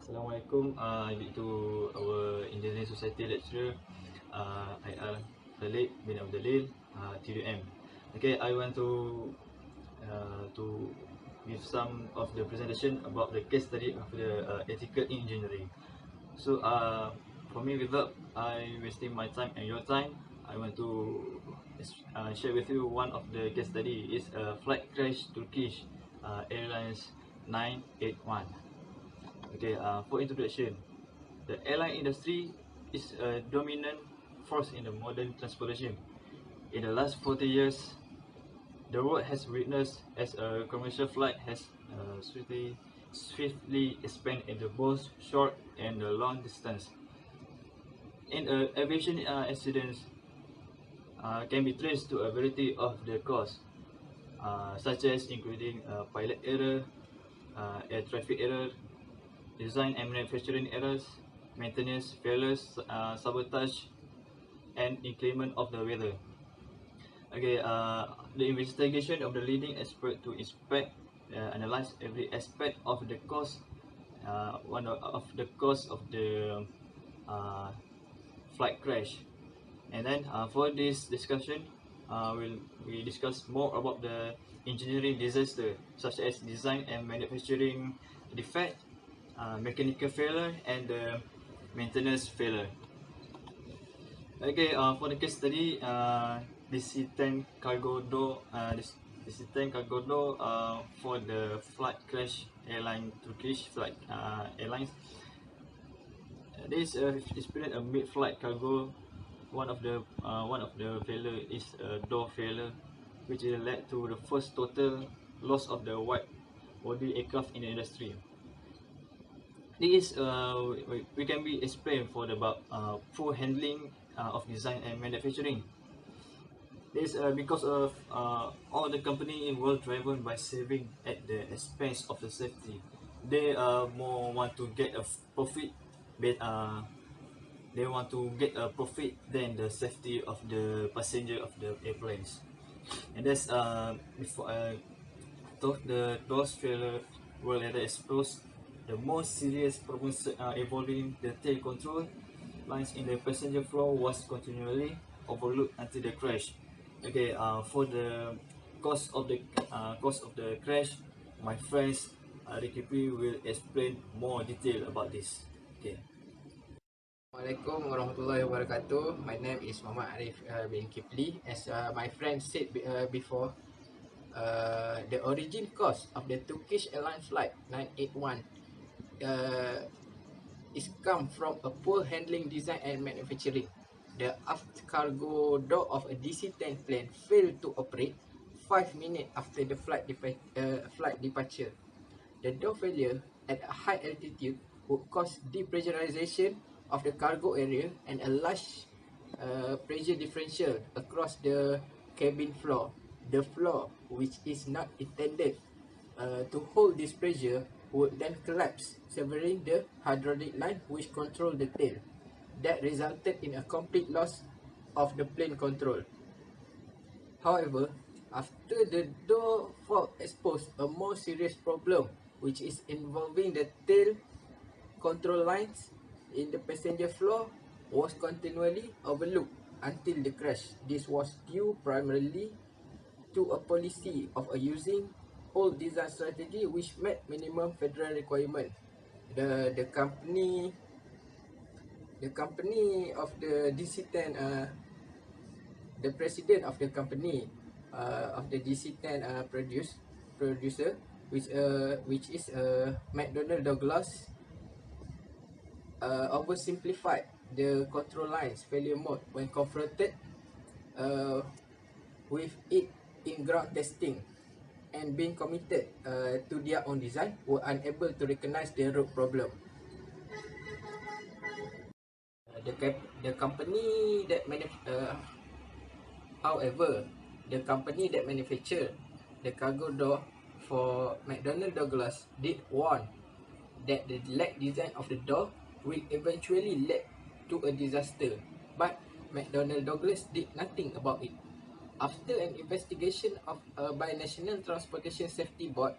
Assalamualaikum. To our Engineering Society lecturer, IR Khalid bin Abdalil, TUM. Okay, I want to give some of the presentation about the case study of the ethical engineering. So, for me, without I wasting my time and your time, I want to share with you one of the case study. Is a flight crash Turkish Airlines 981. Okay, for introduction, the airline industry is a dominant force in the modern transportation. In the last 40 years, the world has witnessed as a commercial flight has swiftly expanded in the both short and the long distance. In aviation accidents can be traced to a variety of the cause, such as including pilot error, air traffic error, design and manufacturing errors, maintenance failures, sabotage, and inclement of the weather. Okay, the investigation of the leading expert to inspect, analyze every aspect of the cause, one of the cause of the uh, flight crash. And then for this discussion, we discuss more about the engineering disaster, such as design and manufacturing defect, mechanical failure, and the maintenance failure. Okay, for the case study, DC-10 cargo door, DC-10 cargo door for the flight crash airline Turkish flight airlines. This experienced a mid-flight cargo. One of the failure is a door failure, which led to the first total loss of the wide body aircraft in the industry. This we can be explained for the about poor handling of design and manufacturing. This because of all the company involved driven by saving at the expense of the safety. They more want to get a profit, but they want to get a profit than the safety of the passenger of the airplanes. And that's before the doors failure will later expose the most serious problems involving the tail control lines in the passenger floor was continually overlooked until the crash. Okay, for the cause of the crash, my friends Ricky P will explain more detail about this. Okay. Assalamualaikum warahmatullahi wabarakatuh. My name is Muhammad Arif bin Kipli. As my friend said before, the origin cause of the Turkish Airlines flight 981 is come from a poor handling, design and manufacturing. The aft cargo door of a DC-10 plane failed to operate 5 minutes after the flight departure. The door failure at a high altitude would cause depressurization of the cargo area and a large pressure differential across the cabin floor. The floor, which is not intended to hold this pressure, would then collapse, severing the hydraulic line which controlled the tail. That resulted in a complete loss of the plane control. However, after the door fault exposed a more serious problem, which is involving the tail control lines in the passenger floor, was continually overlooked until the crash. This was due primarily to a policy of using old design strategy which met minimum federal requirement. The company of the DC-10, the president of the company of the DC-10 producer, which is McDonnell Douglas, oversimplified the control lines failure mode when confronted with it in ground testing, and being committed to their own design, were unable to recognize the root problem. The company that however, the company that manufactured the cargo door for McDonnell Douglas did warn that the lack design of the door will eventually lead to a disaster, but McDonnell Douglas did nothing about it. After an investigation by National Transportation Safety Board,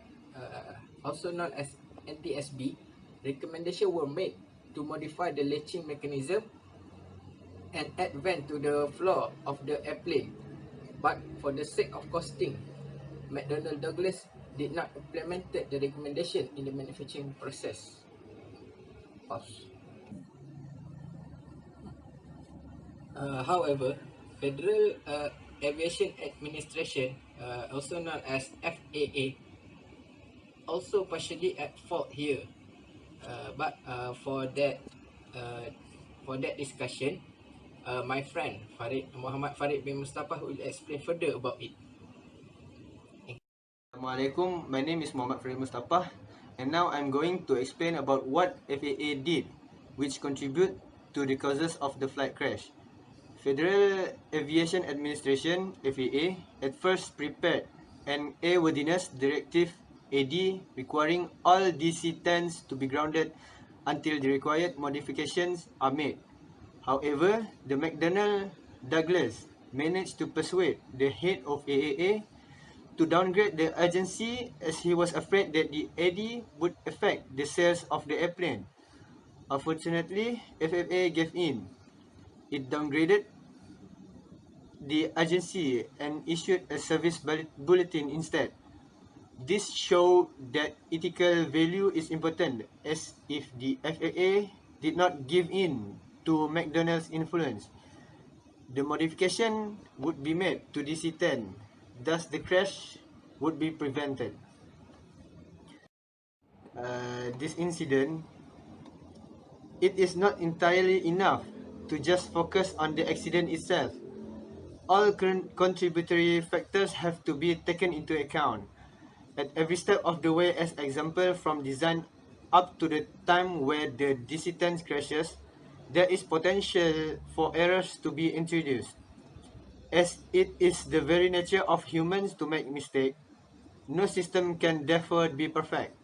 also known as NTSB, recommendations were made to modify the latching mechanism and add vent to the floor of the airplane. But for the sake of costing, McDonnell Douglas did not implement the recommendation in the manufacturing process. Pause. However, Federal Aviation Administration, also known as FAA, also partially at fault here. But uh, for that discussion, my friend Muhammad Farid bin Mustafa will explain further about it. Assalamualaikum, my name is Muhammad Farid Mustafa, and now I'm going to explain about what FAA did, which contribute to the causes of the flight crash. Federal Aviation Administration (FAA) at first prepared an Airworthiness Directive (AD) requiring all DC-10s to be grounded until the required modifications are made. However, the McDonnell Douglas managed to persuade the head of AAA to downgrade the agency as he was afraid that the AD would affect the sales of the airplane. Unfortunately, FAA gave in. It downgraded the agency and issued a service bulletin instead. This showed that ethical value is important, as if the FAA did not give in to McDonnell's influence, the modification would be made to DC-10, thus the crash would be prevented. This incident, it is not entirely enough to just focus on the accident itself. All contributory factors have to be taken into account at every step of the way. As example, from design up to the time where the DC-10 crashes, there is potential for errors to be introduced. As it is the very nature of humans to make mistakes, no system can therefore be perfect.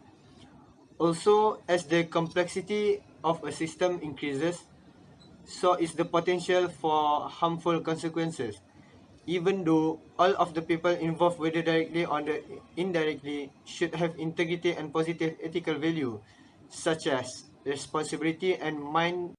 Also, as the complexity of a system increases, so is the potential for harmful consequences. Even though all of the people involved, whether directly or indirectly, should have integrity and positive ethical value, such as responsibility and mind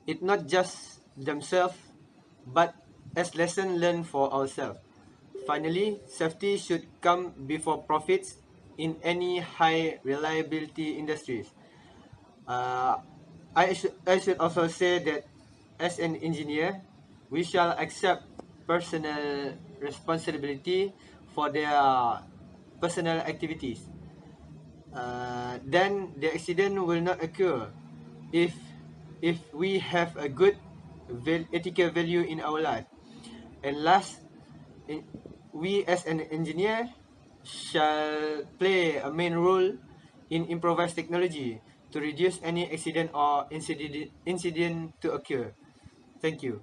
it not just themselves, but as lesson learned for ourselves. Finally, safety should come before profits in any high reliability industries. Uh, I should also say that as an engineer, we shall accept personal responsibility for their personal activities. Then the accident will not occur if we have a good ethical value in our life. And last, we as an engineer shall play a main role in improvised technology to reduce any accident or incident to occur. Thank you.